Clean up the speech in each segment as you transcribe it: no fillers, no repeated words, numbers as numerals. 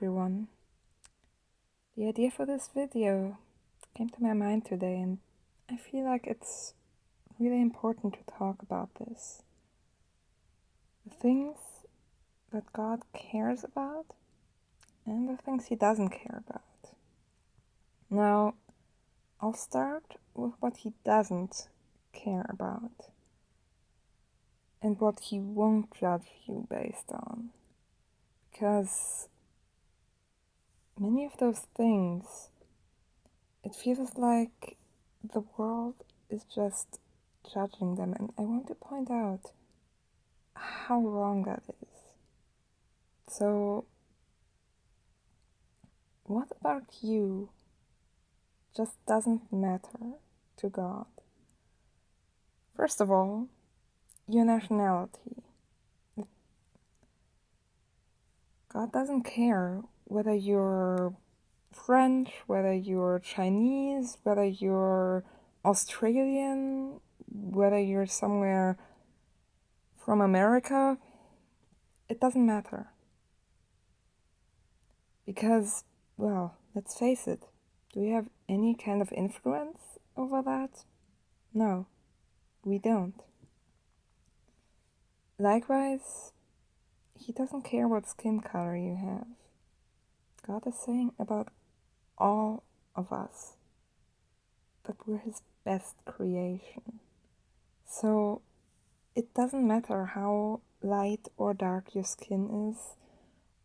everyone. The idea for this video came to my mind today, and I feel like it's really important to talk about this. The things that God cares about and the things He doesn't care about. Now, I'll start with what He doesn't care about and what He won't judge you based on. Because many of those things, it feels like the world is just judging them, and I want to point out how wrong that is. So, what about you just doesn't matter to God? First of all, your nationality. God doesn't care whether you're French, whether you're Chinese, whether you're Australian, whether you're somewhere from America. It doesn't matter. Because, well, let's face it, do we have any kind of influence over that? No, we don't. Likewise, He doesn't care what skin color you have. God is saying about all of us that we're His best creation. So it doesn't matter how light or dark your skin is,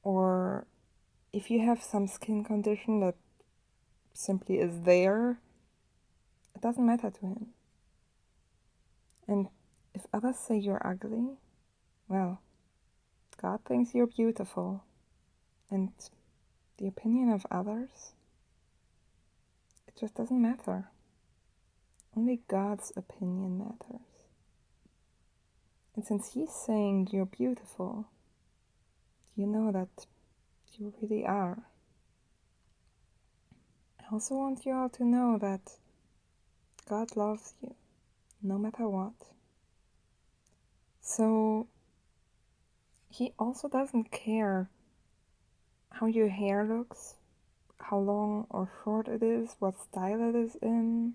or if you have some skin condition that simply is there, it doesn't matter to Him. And if others say you're ugly, well, God thinks you're beautiful, and the opinion of others, it just doesn't matter. Only God's opinion matters. And since He's saying you're beautiful, you know that you really are. I also want you all to know that God loves you, no matter what. So, He also doesn't care how your hair looks, how long or short it is, what style it is in.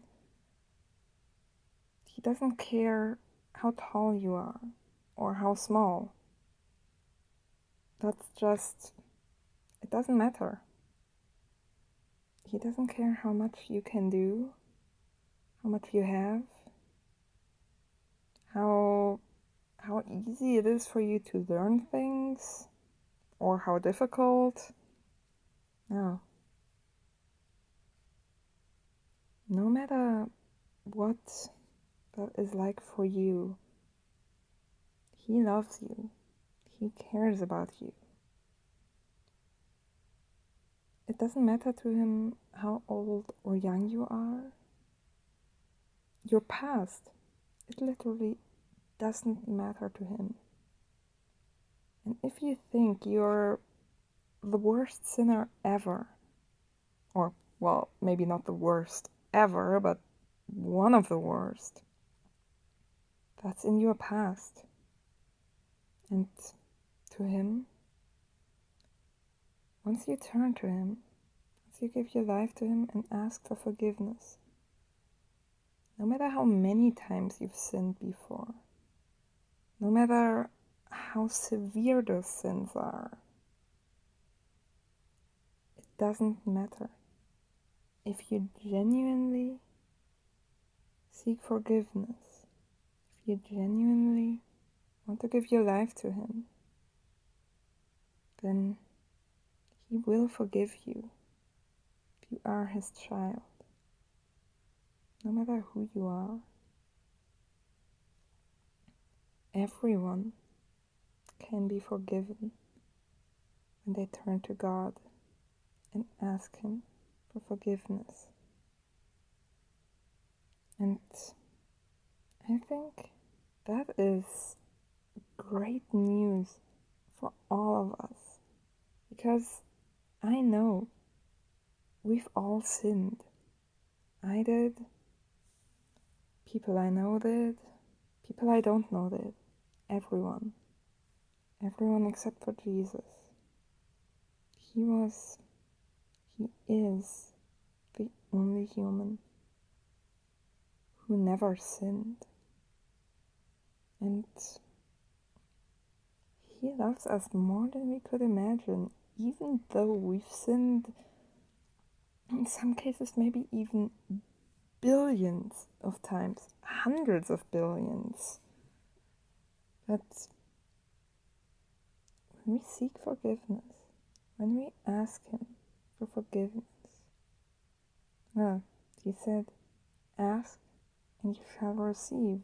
He doesn't care how tall you are or how small. That's just, it doesn't matter. He doesn't care how much you can do, how much you have, how easy it is for you to learn things, or how difficult. No. No matter what that is like for you, He loves you. He cares about you. It doesn't matter to Him how old or young you are. Your past, it literally doesn't matter to Him. And if you think you're the worst sinner ever, or, well, maybe not the worst ever, but one of the worst, that's in your past. And to Him, once you turn to Him, once you give your life to Him and ask for forgiveness, no matter how many times you've sinned before, no matter how severe those sins are, it doesn't matter. If you genuinely seek forgiveness, if you genuinely want to give your life to Him, then He will forgive you if you are His child, no matter who you are. Everyone can be forgiven when they turn to God and ask Him for forgiveness. And I think that is great news for all of us, because I know we've all sinned. I did, people I know did, people I don't know did, everyone except for Jesus. He is the only human who never sinned. And he loves us more than we could imagine, even though we've sinned, in some cases, maybe even billions of times, hundreds of billions. But when we seek forgiveness, when we ask him for forgiveness, well, he said, ask and you shall receive.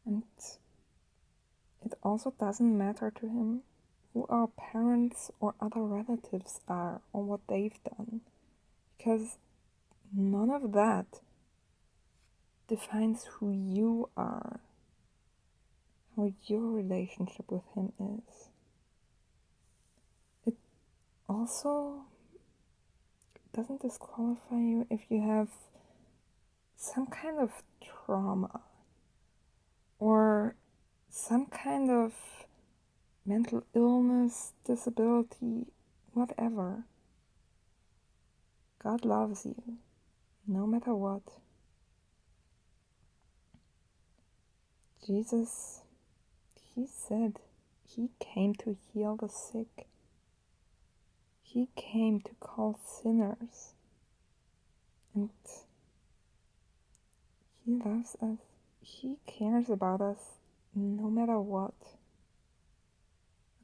And it also doesn't matter to him who our parents or other relatives are or what they've done, because none of that defines who you are, how your relationship with him is. It also doesn't disqualify you if you have some kind of trauma or some kind of mental illness, disability, whatever. God loves you, no matter what. Jesus, he said he came to heal the sick. He came to call sinners. And he loves us. He cares about us no matter what.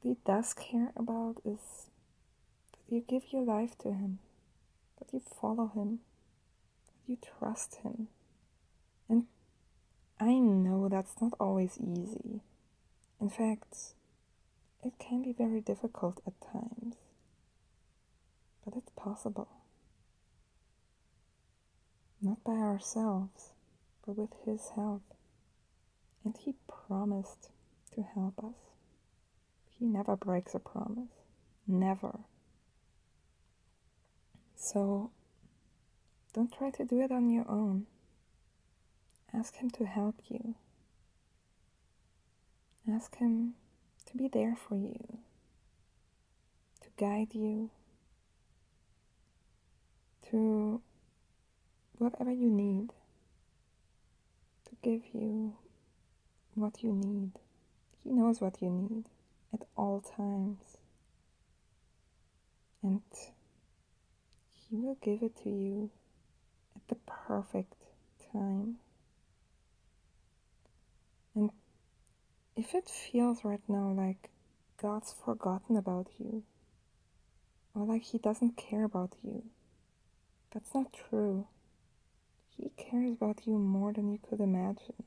What he does care about is that you give your life to him, that you follow him, that you trust him. And I know that's not always easy. In fact, it can be very difficult at times. But it's possible. Not by ourselves, but with his help. And he promised to help us. He never breaks a promise. Never. So don't try to do it on your own. Ask him to help you. Ask him to be there for you, to guide you, to whatever you need, to give you what you need. He knows what you need at all times. And he will give it to you at the perfect time. And if it feels right now like God's forgotten about you, or like he doesn't care about you, that's not true. He cares about you more than you could imagine.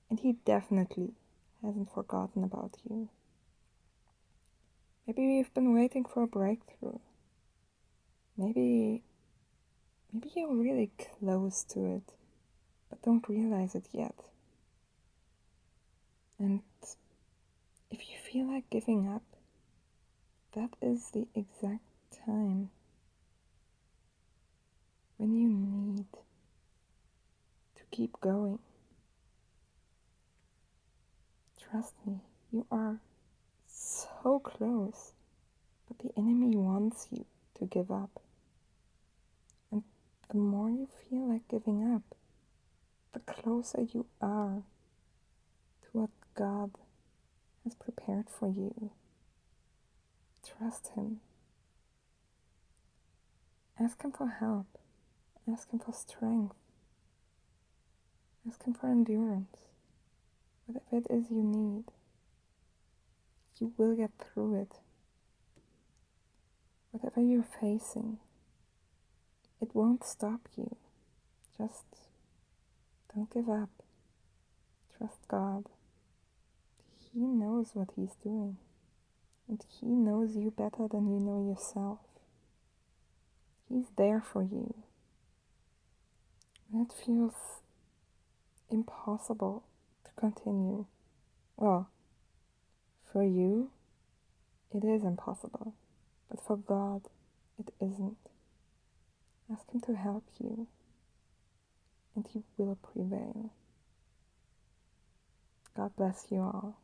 And he definitely hasn't forgotten about you. Maybe you've been waiting for a breakthrough. Maybe you're really close to it, but don't realize it yet. And if you feel like giving up, that is the exact time when you need to keep going. Trust me, you are so close, but the enemy wants you to give up. And the more you feel like giving up, the closer you are to what God has prepared for you. Trust him. Ask him for help. Ask him for strength. Ask him for endurance. Whatever it is you need, you will get through it. Whatever you're facing, it won't stop you. Just don't give up. Trust God. He knows what he's doing. And he knows you better than you know yourself. He's there for you. When it feels impossible to continue, well, for you, it is impossible. But for God, it isn't. Ask him to help you, and he will prevail. God bless you all.